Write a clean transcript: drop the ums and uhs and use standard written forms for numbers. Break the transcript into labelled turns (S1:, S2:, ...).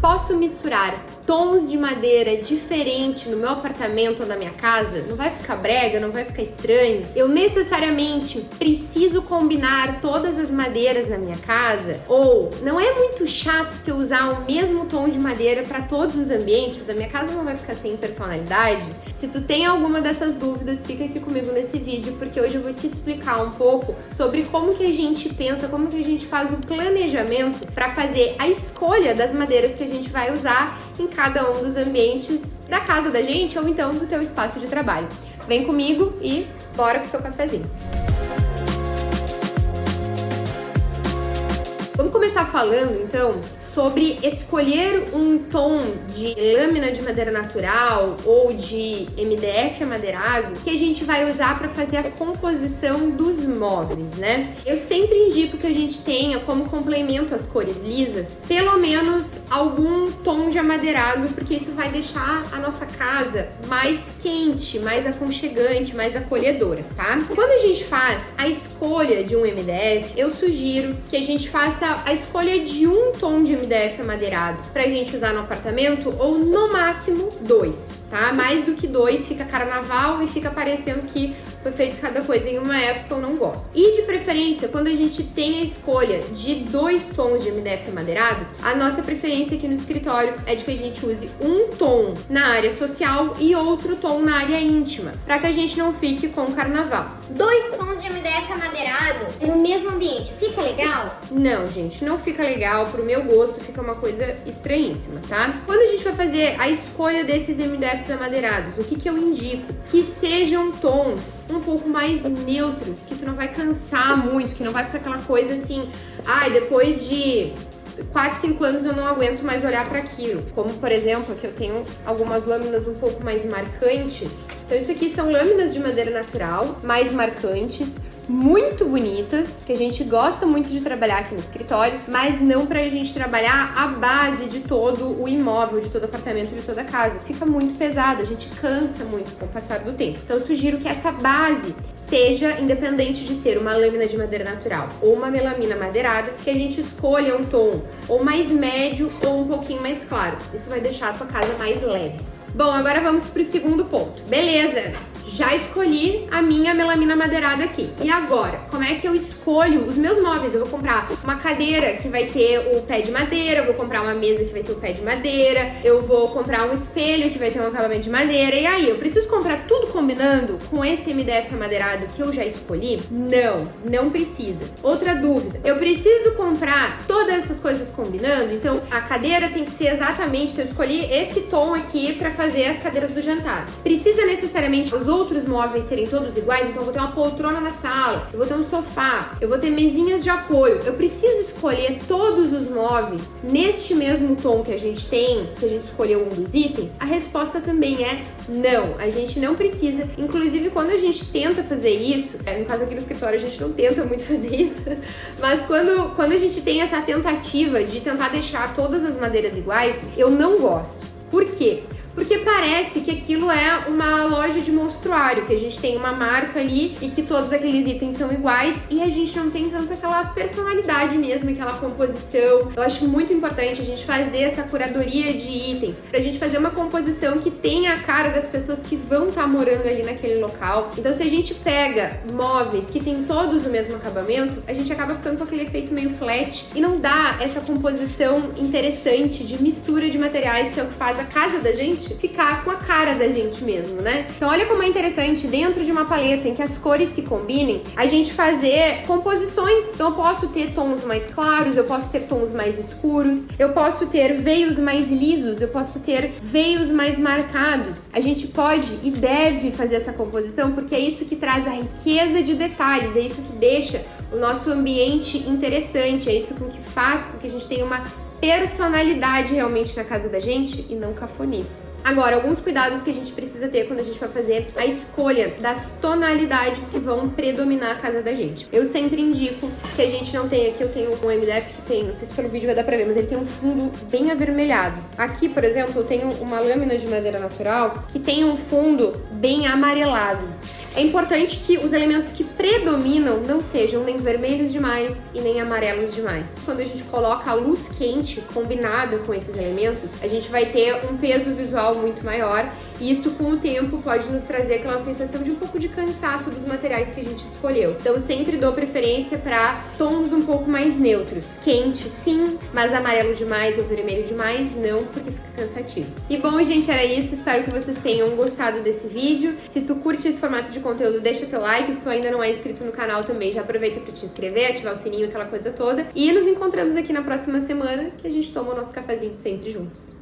S1: Posso misturar tons de madeira diferente no meu apartamento ou na minha casa? Não vai ficar brega, não vai ficar estranho? Eu necessariamente preciso combinar todas as madeiras na minha casa? Ou não é muito chato se eu usar o mesmo tom de madeira para todos os ambientes? A minha casa não vai ficar sem personalidade? Se tu tem alguma dessas dúvidas, fica aqui comigo nesse vídeo, porque hoje eu vou te explicar um pouco sobre como que a gente pensa, como que a gente faz o planejamento para fazer a escolha das madeiras que a gente vai usar em cada um dos ambientes da casa da gente ou então do teu espaço de trabalho. Vem comigo e bora pro teu cafezinho. Vamos começar falando então sobre escolher um tom de lâmina de madeira natural ou de MDF amadeirado que a gente vai usar para fazer a composição dos móveis, né? Eu sempre indico que a gente tenha como complemento às cores lisas, pelo menos algum tom de amadeirado, porque isso vai deixar a nossa casa mais quente, mais aconchegante, mais acolhedora, tá? Quando a gente faz a escolha de um MDF, eu sugiro que a gente faça a escolha de um tom de MDF amadeirado pra gente usar no apartamento ou no máximo 2, tá? Mais do que 2 fica carnaval e fica parecendo que foi feito cada coisa em uma época, eu não gosto. E de preferência, quando a gente tem a escolha de 2 tons de MDF amadeirado, a nossa preferência aqui no escritório é de que a gente use um tom na área social e outro tom na área íntima, para que a gente não fique com carnaval.
S2: 2 tons de MDF amadeirado no mesmo ambiente, fica legal?
S1: Não, gente, não fica legal. Pro meu gosto, fica uma coisa estranhíssima, tá? Quando a gente vai fazer a escolha desses MDFs amadeirados, o que eu indico? Que sejam tons um pouco mais neutros, que tu não vai cansar muito, que não vai ficar aquela coisa assim, ai, depois de 4, 5 anos eu não aguento mais olhar para aquilo. Como, por exemplo, aqui eu tenho algumas lâminas um pouco mais marcantes. Então isso aqui são lâminas de madeira natural, mais marcantes, muito bonitas, que a gente gosta muito de trabalhar aqui no escritório, mas não pra gente trabalhar a base de todo o imóvel, de todo o apartamento, de toda a casa. Fica muito pesado, a gente cansa muito com o passar do tempo. Então eu sugiro que essa base seja, independente de ser uma lâmina de madeira natural ou uma melamina madeirada, que a gente escolha um tom ou mais médio ou um pouquinho mais claro. Isso vai deixar a tua casa mais leve. Bom, agora vamos pro segundo ponto. Beleza, já escolhi a minha melamina madeirada aqui. E agora, como é que eu escolho os meus móveis? Eu vou comprar uma cadeira que vai ter o pé de madeira, eu vou comprar uma mesa que vai ter o pé de madeira, eu vou comprar um espelho que vai ter um acabamento de madeira. E aí, eu preciso comprar tudo combinando com esse MDF amadeirado que eu já escolhi? Não, não precisa. Outra dúvida, eu preciso comprar todas essas coisas combinando? Então, a cadeira tem que ser exatamente, se eu escolhi esse tom aqui pra fazer as cadeiras do jantar. Precisa necessariamente os outros móveis serem todos iguais? Então eu vou ter uma poltrona na sala, eu vou ter um sofá, eu vou ter mesinhas de apoio. Eu preciso escolher todos os móveis neste mesmo tom que a gente tem, que a gente escolheu um dos itens? A resposta também é não, a gente não precisa. Inclusive, quando a gente tenta fazer isso, no caso aqui no escritório a gente não tenta muito fazer isso, mas quando a gente tem essa tentativa de tentar deixar todas as madeiras iguais, eu não gosto. Por quê? Porque parece que aquilo é uma loja de monstruário, que a gente tem uma marca ali e que todos aqueles itens são iguais e a gente não tem tanto aquela personalidade mesmo, aquela composição. Eu acho muito importante a gente fazer essa curadoria de itens, pra gente fazer uma composição que tenha a cara das pessoas que vão estar morando ali naquele local. Então, se a gente pega móveis que tem todos o mesmo acabamento, a gente acaba ficando com aquele efeito meio flat e não dá essa composição interessante de mistura de materiais, que é o que faz a casa da gente ficar com a cara da gente mesmo, né? Então olha como é interessante, dentro de uma paleta em que as cores se combinem, a gente fazer composições. Então eu posso ter tons mais claros, eu posso ter tons mais escuros, eu posso ter veios mais lisos, eu posso ter veios mais marcados. A gente pode e deve fazer essa composição, porque é isso que traz a riqueza de detalhes, é isso que deixa o nosso ambiente interessante, é isso que faz com que a gente tenha uma personalidade realmente na casa da gente e não cafonice. Agora, alguns cuidados que a gente precisa ter quando a gente vai fazer a escolha das tonalidades que vão predominar a casa da gente. Eu sempre indico que a gente não tenha, aqui eu tenho um MDF que tem, não sei se pelo vídeo vai dar pra ver, mas ele tem um fundo bem avermelhado. Aqui, por exemplo, eu tenho uma lâmina de madeira natural que tem um fundo bem amarelado. É importante que os elementos que predominam não sejam nem vermelhos demais e nem amarelos demais. Quando a gente coloca a luz quente combinada com esses elementos, a gente vai ter um peso visual muito maior e isso com o tempo pode nos trazer aquela sensação de um pouco de cansaço dos materiais que a gente escolheu. Então eu sempre dou preferência para tons um pouco mais neutros. Quente sim, mas amarelo demais ou vermelho demais não, porque fica cansativo. E bom, gente, era isso. Espero que vocês tenham gostado desse vídeo. Se tu curte esse formato de conteúdo, deixa teu like. Se tu ainda não é inscrito no canal também, já aproveita para te inscrever, ativar o sininho, aquela coisa toda. E nos encontramos aqui na próxima semana, que a gente toma o nosso cafezinho sempre juntos.